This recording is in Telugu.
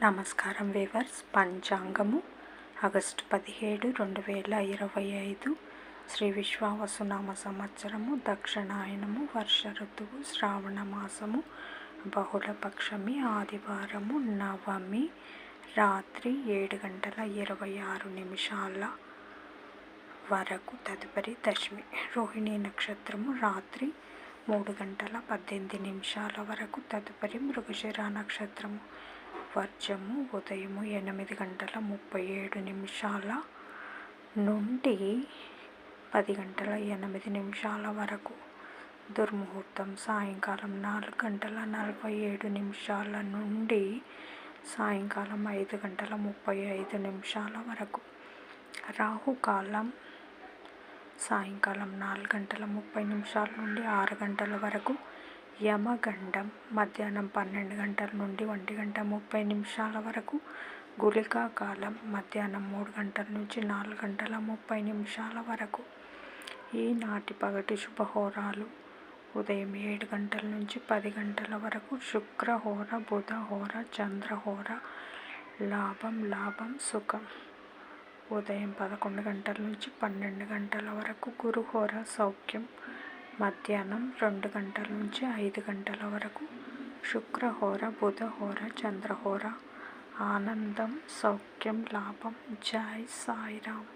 నమస్కారం వీవర్స్. పంచాంగము ఆగస్టు 17, 2025 శ్రీ విశ్వావసునామ సంవత్సరము, దక్షిణాయనము, వర్ష ఋతువు, శ్రావణ మాసము, బహుళపక్షమి, ఆదివారము, నవమి, రాత్రి 7:26 వరకు, తదుపరి దశమి. రోహిణి నక్షత్రము రాత్రి 3:18 వరకు, తదుపరి మృగశిర నక్షత్రము. వర్జము ఉదయం 8:37 నుండి 10:08 వరకు. దుర్ముహూర్తం సాయంకాలం 4:47 నుండి సాయంకాలం 5:35 వరకు. రాహుకాలం సాయంకాలం 4:30 నుండి 6 వరకు. యమగండం మధ్యాహ్నం 12 నుండి 1:30 వరకు. గుళికా కాలం మధ్యాహ్నం 3 నుంచి 4:30 వరకు. ఈనాటి పగటి శుభహోరాలు ఉదయం 7 నుంచి 10 వరకు. శుక్రహోర, బుధహోర, చంద్రహోర. లాభం సుఖం ఉదయం 11 నుంచి 12 వరకు. గురుహోర సౌఖ్యం మధ్యాహ్నం 2 నుంచి 5 వరకు. శుక్రహోర, బుధహోర, చంద్రహోర. ఆనందం, సౌఖ్యం, లాభం. జై సాయిరామ్.